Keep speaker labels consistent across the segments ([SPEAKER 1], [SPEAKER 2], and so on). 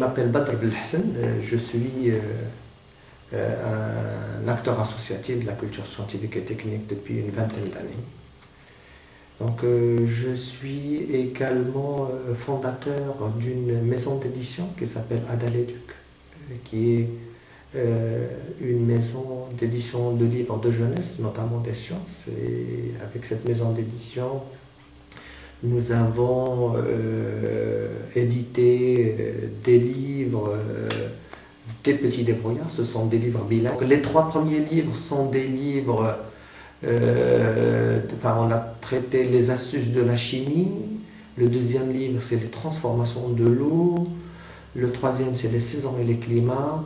[SPEAKER 1] m'appelle Badr Belhassan, je suis un acteur associatif de la culture scientifique et technique depuis une vingtaine d'années. Donc, je suis également fondateur d'une maison d'édition qui s'appelle Adaléduc, qui est une maison d'édition de livres de jeunesse, notamment des sciences. Et avec cette maison d'édition, nous avons édité des livres, des petits débrouillards. Ce sont des livres bilingues. Les 3 premiers livres sont des livres, on a traité les astuces de la chimie. Le 2e livre, c'est les transformations de l'eau. Le 3e, c'est les saisons et les climats.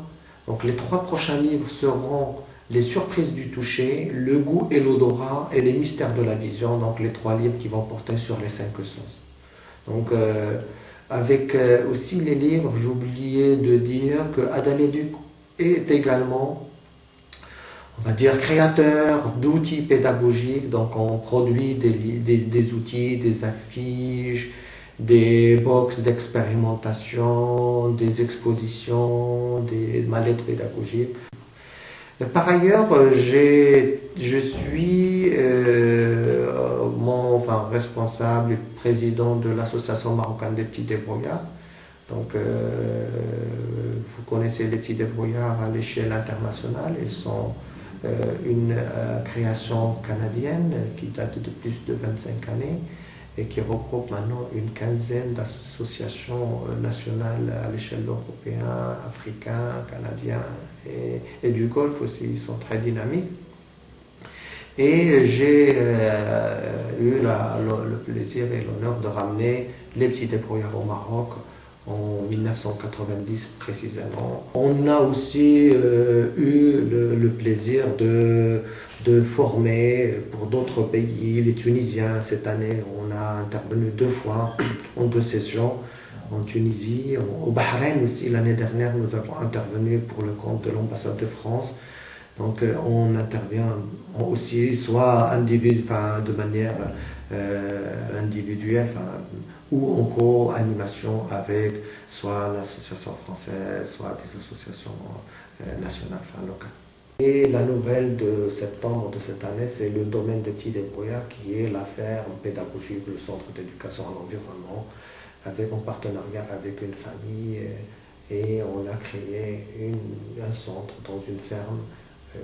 [SPEAKER 1] Donc les 3 prochains livres seront les surprises du toucher, le goût et l'odorat et les mystères de la vision. Donc les 3 livres qui vont porter sur les 5 sens. Donc avec aussi les livres, j'ai oublié de dire que Adaléduc est également, on va dire, créateur d'outils pédagogiques. Donc on produit des outils, des affiches, des box d'expérimentation, des expositions, des mallettes pédagogiques. Par ailleurs, je suis responsable et président de l'association marocaine des petits débrouillards. Donc, vous connaissez les petits débrouillards à l'échelle internationale. Ils sont une création canadienne qui date de plus de 25 années et qui regroupe maintenant une quinzaine d'associations nationales à l'échelle européenne, africaine, canadienne et du Golfe aussi. Ils sont très dynamiques. Et j'ai eu le plaisir et l'honneur de ramener les petits débrouillards au Maroc en 1990 précisément. On a aussi eu le plaisir de former pour d'autres pays, les Tunisiens. Cette année, on a intervenu 2 fois en 2 sessions en Tunisie. Au Bahreïn aussi, l'année dernière, nous avons intervenu pour le compte de l'ambassade de France. Donc on intervient aussi soit de manière individuelle ou en co-animation avec soit l'association française, soit des associations nationales, locales. Et la nouvelle de septembre de cette année, c'est le domaine des petits débrouillards qui est la ferme pédagogique, le centre d'éducation à l'environnement, en partenariat avec une famille. Et on a créé un centre dans une ferme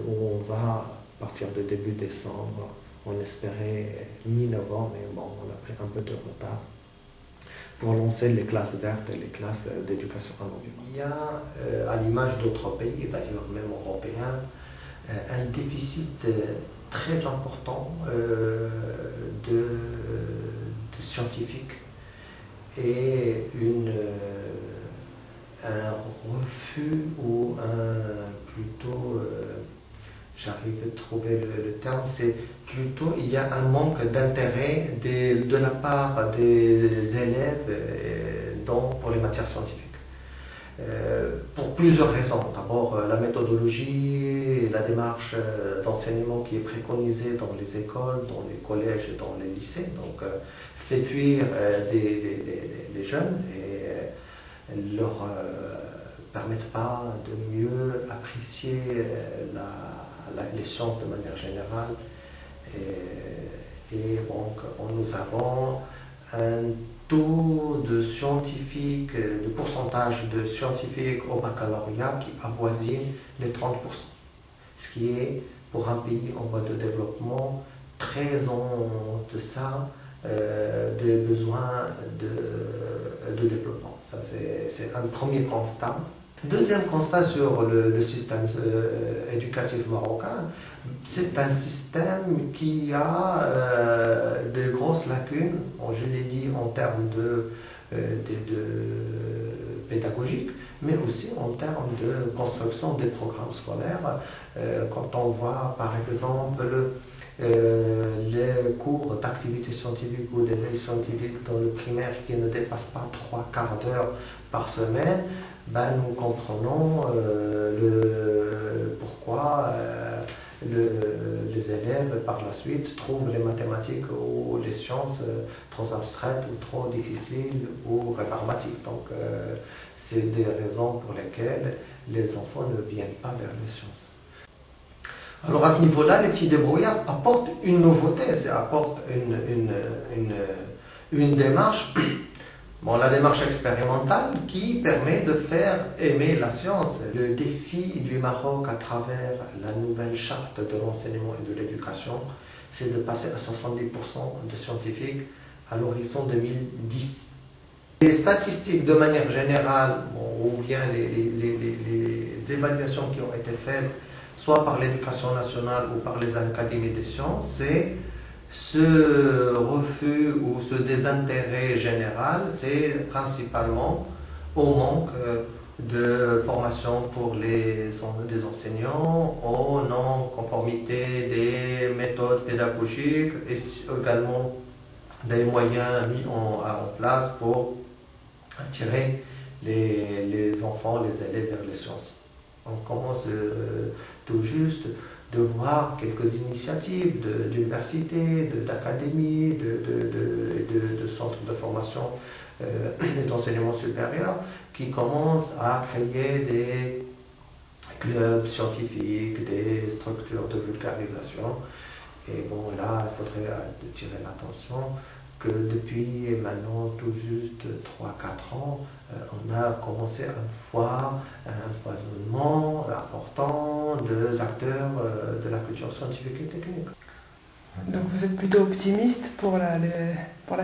[SPEAKER 1] où on va, à partir de début décembre, on espérait mi-novembre, mais bon, on a pris un peu de retard, pour lancer les classes vertes et les classes d'éducation à l'environnement. Il y a, à l'image d'autres pays, d'ailleurs même européens, un déficit très important de scientifiques et un refus ou j'arrive à trouver le terme, c'est plutôt il y a un manque d'intérêt de la part des élèves pour les matières scientifiques. Pour plusieurs raisons. D'abord, la méthodologie et la démarche d'enseignement qui est préconisée dans les écoles, dans les collèges et dans les lycées, donc fait fuir les jeunes et ne leur permettent pas de mieux apprécier les sciences de manière générale. Et donc, nous avons un taux de scientifiques, de pourcentage de scientifiques au baccalauréat qui avoisine les 30%. Ce qui est, pour un pays en voie de développement, très en deçà des besoins de développement. Ça, c'est un premier constat. Deuxième constat sur le système éducatif marocain, c'est un système qui a de grosses lacunes, je l'ai dit, en termes de pédagogique, mais aussi en termes de construction des programmes scolaires. Quand on voit par exemple les cours d'activité scientifique ou d'éveil scientifique dans le primaire qui ne dépassent pas 3/4 d'heure par semaine, nous comprenons pourquoi les élèves par la suite trouvent les mathématiques ou les sciences trop abstraites ou trop difficiles ou rébarbatiques. Donc c'est des raisons pour lesquelles les enfants ne viennent pas vers les sciences. Alors à ce niveau-là, les petits débrouillards apportent une nouveauté, apportent une démarche, bon, la démarche expérimentale qui permet de faire aimer la science. Le défi du Maroc à travers la nouvelle charte de l'enseignement et de l'éducation, c'est de passer à 70% de scientifiques à l'horizon 2010. Les statistiques de manière générale, bon, ou bien les évaluations qui ont été faites, soit par l'éducation nationale ou par les académies des sciences, c'est ce refus ou ce désintérêt général, c'est principalement au manque de formation pour des enseignants, aux non-conformités des méthodes pédagogiques et également des moyens mis en place pour attirer les enfants, les élèves vers les sciences. On commence tout juste de voir quelques initiatives d'universités, d'académies, de centres de formation et d'enseignement supérieur qui commencent à créer des clubs scientifiques, des structures de vulgarisation. Et bon, là, il faudrait tirer l'attention que depuis maintenant tout juste 3-4 ans, on a commencé à voir un foisonnement important des acteurs de la culture scientifique et technique.
[SPEAKER 2] Donc vous êtes plutôt optimiste pour la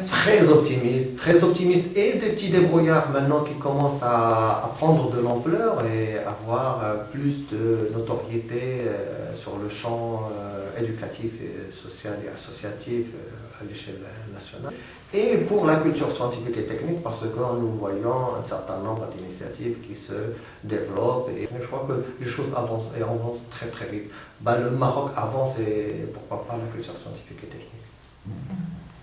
[SPEAKER 2] suite?
[SPEAKER 1] Très optimiste et des petits débrouillards maintenant qui commencent à prendre de l'ampleur et avoir plus de notoriété sur le champ éducatif et social et associatif à l'échelle nationale. Et pour la culture scientifique et technique, parce que nous voyons un certain nombre d'initiatives qui se développent et je crois que les choses avancent et avancent très très vite. Le Maroc avance et pourquoi pas la culture scientifique et technique.